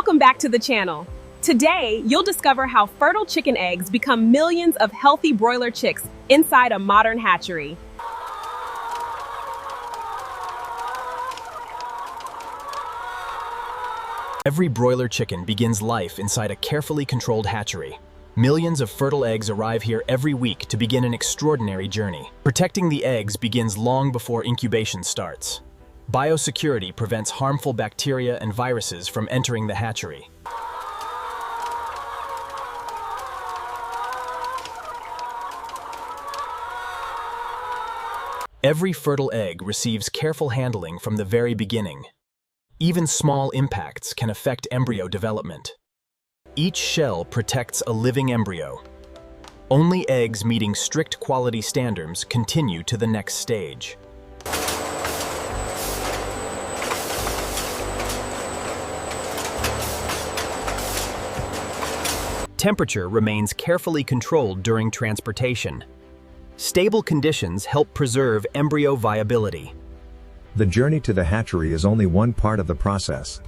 Welcome back to the channel. Today, you'll discover how fertile chicken eggs become millions of healthy broiler chicks inside a modern hatchery. Every broiler chicken begins life inside a carefully controlled hatchery. Millions of fertile eggs arrive here every week to begin an extraordinary journey. Protecting the eggs begins long before incubation starts. Biosecurity prevents harmful bacteria and viruses from entering the hatchery. Every fertile egg receives careful handling from the very beginning. Even small impacts can affect embryo development. Each shell protects a living embryo. Only eggs meeting strict quality standards continue to the next stage. Temperature remains carefully controlled during transportation. Stable conditions help preserve embryo viability. The journey to the hatchery is only one part of the process.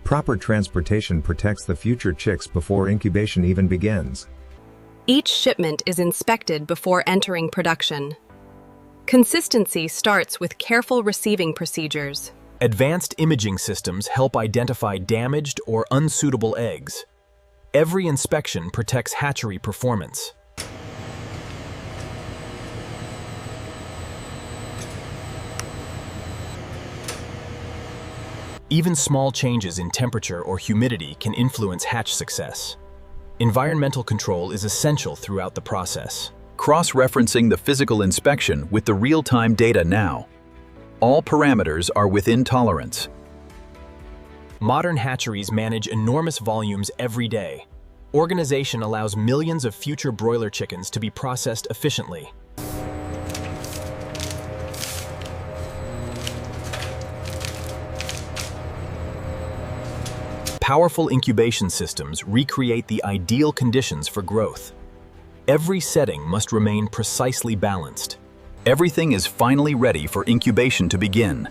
Proper transportation protects the future chicks before incubation even begins. Each shipment is inspected before entering production. Consistency starts with careful receiving procedures. Advanced imaging systems help identify damaged or unsuitable eggs. Every inspection protects hatchery performance. Even small changes in temperature or humidity can influence hatch success. Environmental control is essential throughout the process. Cross-referencing the physical inspection with the real-time data now. All parameters are within tolerance. Modern hatcheries manage enormous volumes every day. Organization allows millions of future broiler chickens to be processed efficiently. Powerful incubation systems recreate the ideal conditions for growth. Every setting must remain precisely balanced. Everything is finally ready for incubation to begin.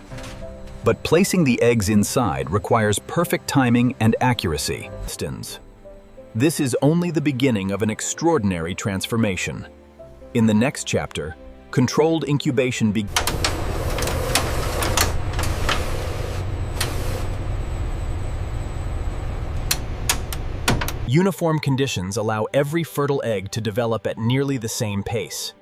But placing the eggs inside requires perfect timing and accuracy. This is only the beginning of an extraordinary transformation. In the next chapter, controlled incubation begins. Uniform conditions allow every fertile egg to develop at nearly the same pace.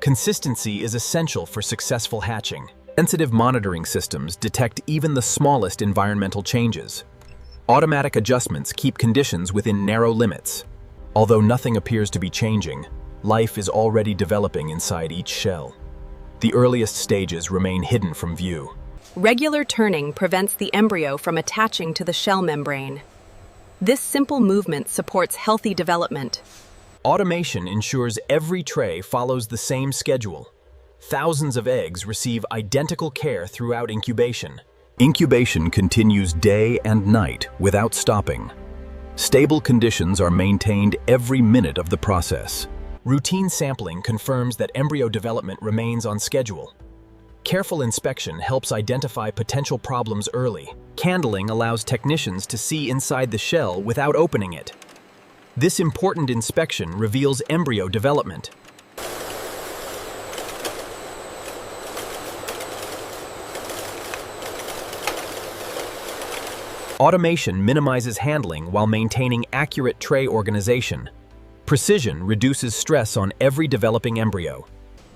Consistency is essential for successful hatching. Sensitive monitoring systems detect even the smallest environmental changes. Automatic adjustments keep conditions within narrow limits. Although nothing appears to be changing, life is already developing inside each shell. The earliest stages remain hidden from view. Regular turning prevents the embryo from attaching to the shell membrane. This simple movement supports healthy development. Automation ensures every tray follows the same schedule. Thousands of eggs receive identical care throughout incubation. Incubation continues day and night without stopping. Stable conditions are maintained every minute of the process. Routine sampling confirms that embryo development remains on schedule. Careful inspection helps identify potential problems early. Candling allows technicians to see inside the shell without opening it. This important inspection reveals embryo development. Automation minimizes handling while maintaining accurate tray organization. Precision reduces stress on every developing embryo.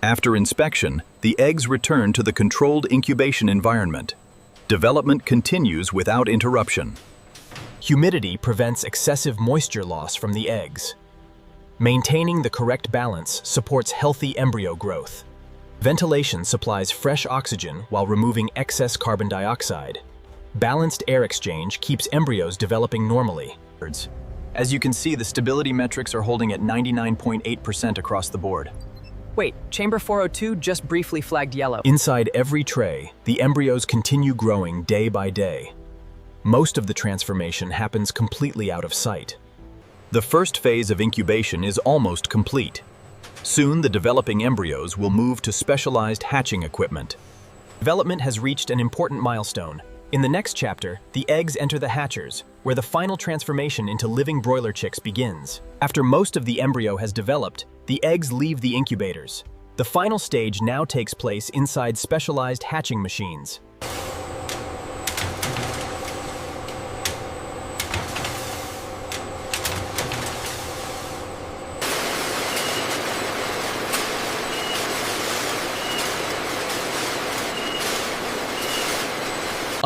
After inspection, the eggs return to the controlled incubation environment. Development continues without interruption. Humidity prevents excessive moisture loss from the eggs. Maintaining the correct balance supports healthy embryo growth. Ventilation supplies fresh oxygen while removing excess carbon dioxide. Balanced air exchange keeps embryos developing normally. As you can see, the stability metrics are holding at 99.8% across the board. Wait, chamber 402 just briefly flagged yellow. Inside every tray, the embryos continue growing day by day. Most of the transformation happens completely out of sight. The first phase of incubation is almost complete. Soon, the developing embryos will move to specialized hatching equipment. Development has reached an important milestone. In the next chapter, the eggs enter the hatchers, where the final transformation into living broiler chicks begins. After most of the embryo has developed, the eggs leave the incubators. The final stage now takes place inside specialized hatching machines.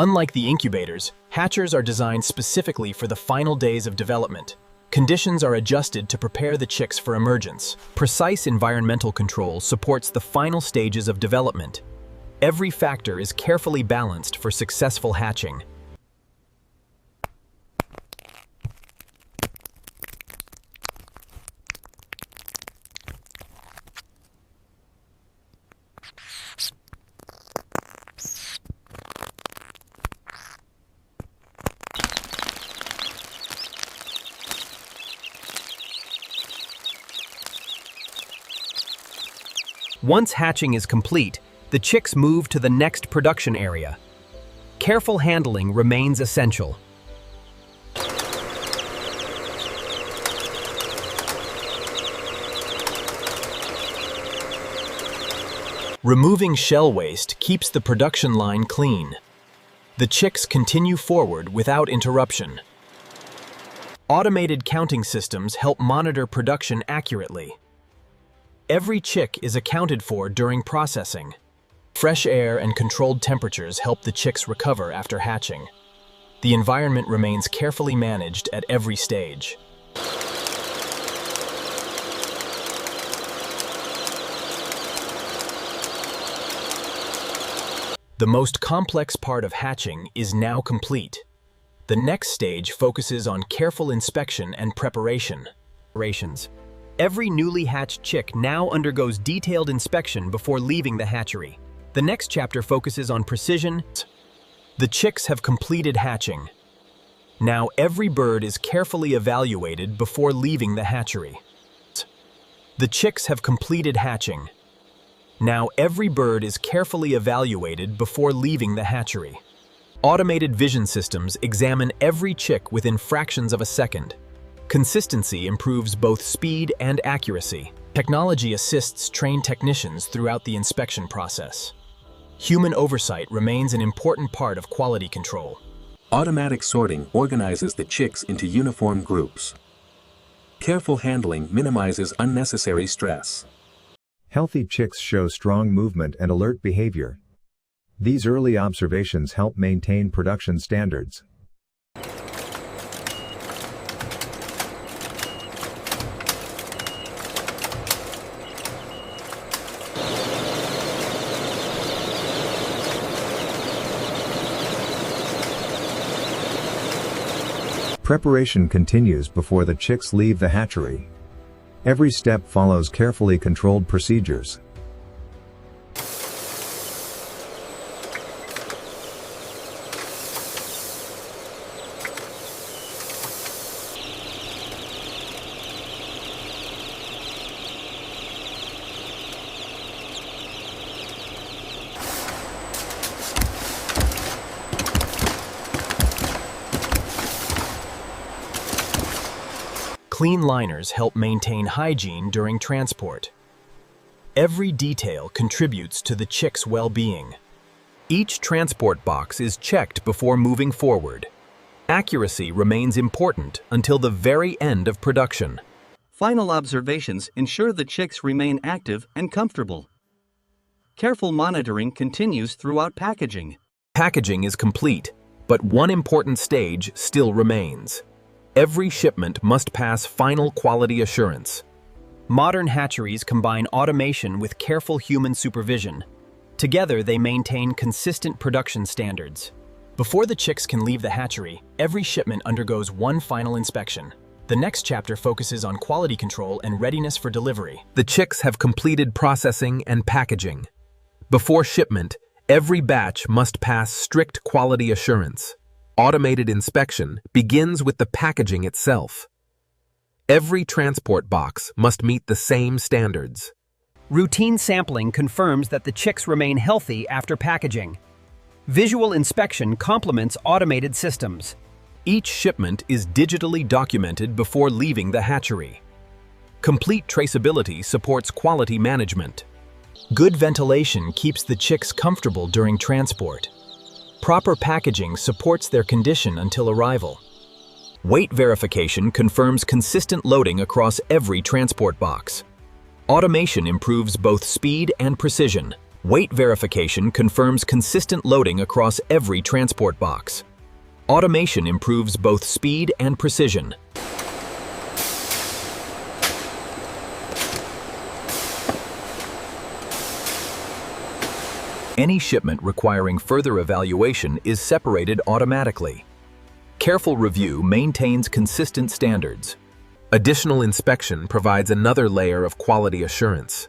Unlike the incubators, hatchers are designed specifically for the final days of development. Conditions are adjusted to prepare the chicks for emergence. Precise environmental control supports the final stages of development. Every factor is carefully balanced for successful hatching. Once hatching is complete, the chicks move to the next production area. Careful handling remains essential. Removing shell waste keeps the production line clean. The chicks continue forward without interruption. Automated counting systems help monitor production accurately. Every chick is accounted for during processing. Fresh air and controlled temperatures help the chicks recover after hatching. The environment remains carefully managed at every stage. The most complex part of hatching is now complete. The next stage focuses on careful inspection and preparation. Every newly hatched chick now undergoes detailed inspection before leaving the hatchery. The next chapter focuses on precision. The chicks have completed hatching. Now every bird is carefully evaluated before leaving the hatchery. The chicks have completed hatching. Now every bird is carefully evaluated before leaving the hatchery. Automated vision systems examine every chick within fractions of a second. Consistency improves both speed and accuracy. Technology assists trained technicians throughout the inspection process. Human oversight remains an important part of quality control. Automatic sorting organizes the chicks into uniform groups. Careful handling minimizes unnecessary stress. Healthy chicks show strong movement and alert behavior. These early observations help maintain production standards. Preparation continues before the chicks leave the hatchery. Every step follows carefully controlled procedures. Clean liners help maintain hygiene during transport. Every detail contributes to the chick's well-being. Each transport box is checked before moving forward. Accuracy remains important until the very end of production. Final observations ensure the chicks remain active and comfortable. Careful monitoring continues throughout packaging. Packaging is complete, but one important stage still remains. Every shipment must pass final quality assurance. Modern hatcheries combine automation with careful human supervision. Together, they maintain consistent production standards. Before the chicks can leave the hatchery, every shipment undergoes one final inspection. The next chapter focuses on quality control and readiness for delivery. The chicks have completed processing and packaging. Before shipment, every batch must pass strict quality assurance. Automated inspection begins with the packaging itself. Every transport box must meet the same standards. Routine sampling confirms that the chicks remain healthy after packaging. Visual inspection complements automated systems. Each shipment is digitally documented before leaving the hatchery. Complete traceability supports quality management. Good ventilation keeps the chicks comfortable during transport. Proper packaging supports their condition until arrival. Weight verification confirms consistent loading across every transport box. Automation improves both speed and precision. Weight verification confirms consistent loading across every transport box. Automation improves both speed and precision. Any shipment requiring further evaluation is separated automatically. Careful review maintains consistent standards. Additional inspection provides another layer of quality assurance.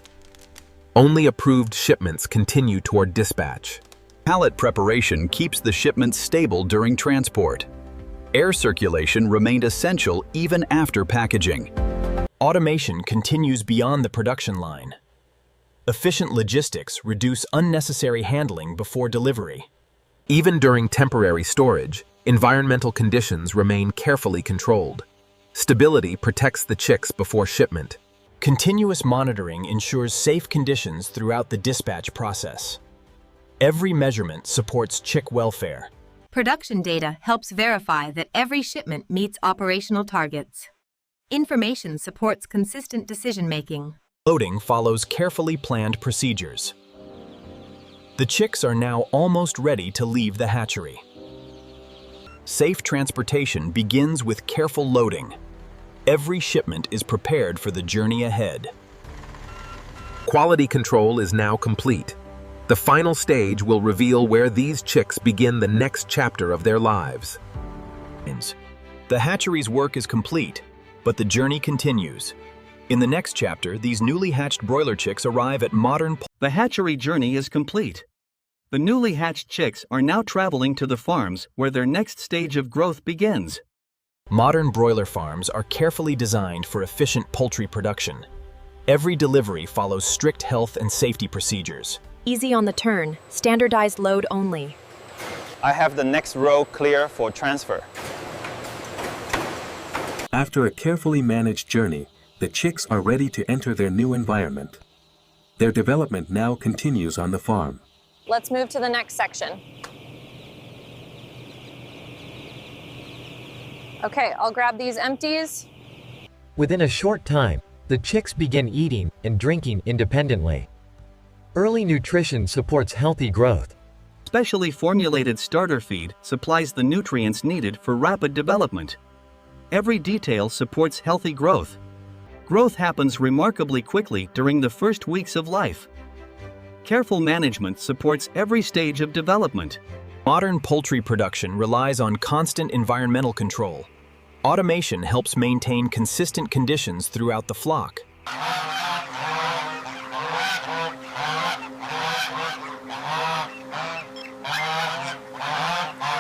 Only approved shipments continue toward dispatch. Pallet preparation keeps the shipment stable during transport. Air circulation remained essential even after packaging. Automation continues beyond the production line. Efficient logistics reduce unnecessary handling before delivery. Even during temporary storage, environmental conditions remain carefully controlled. Stability protects the chicks before shipment. Continuous monitoring ensures safe conditions throughout the dispatch process. Every measurement supports chick welfare. Production data helps verify that every shipment meets operational targets. Information supports consistent decision-making. Loading follows carefully planned procedures. The chicks are now almost ready to leave the hatchery. Safe transportation begins with careful loading. Every shipment is prepared for the journey ahead. Quality control is now complete. The final stage will reveal where these chicks begin the next chapter of their lives. The hatchery's work is complete, but the journey continues. In the next chapter, these newly hatched broiler chicks arrive at modern... The hatchery journey is complete. The newly hatched chicks are now traveling to the farms where their next stage of growth begins. Modern broiler farms are carefully designed for efficient poultry production. Every delivery follows strict health and safety procedures. Easy on the turn, standardized load only. I have the next row clear for transfer. After a carefully managed journey, the chicks are ready to enter their new environment. Their development now continues on the farm. Let's move to the next section. Okay, I'll grab these empties. Within a short time, the chicks begin eating and drinking independently. Early nutrition supports healthy growth. Specially formulated starter feed supplies the nutrients needed for rapid development. Every detail supports healthy growth. Growth happens remarkably quickly during the first weeks of life. Careful management supports every stage of development. Modern poultry production relies on constant environmental control. Automation helps maintain consistent conditions throughout the flock.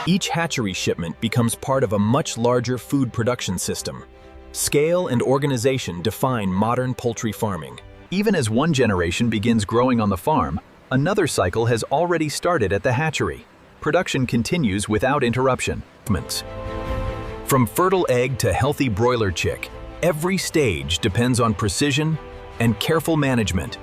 Each hatchery shipment becomes part of a much larger food production system. Scale and organization define modern poultry farming. Even as one generation begins growing on the farm, another cycle has already started at the hatchery. Production continues without interruption. From fertile egg to healthy broiler chick, every stage depends on precision and careful management.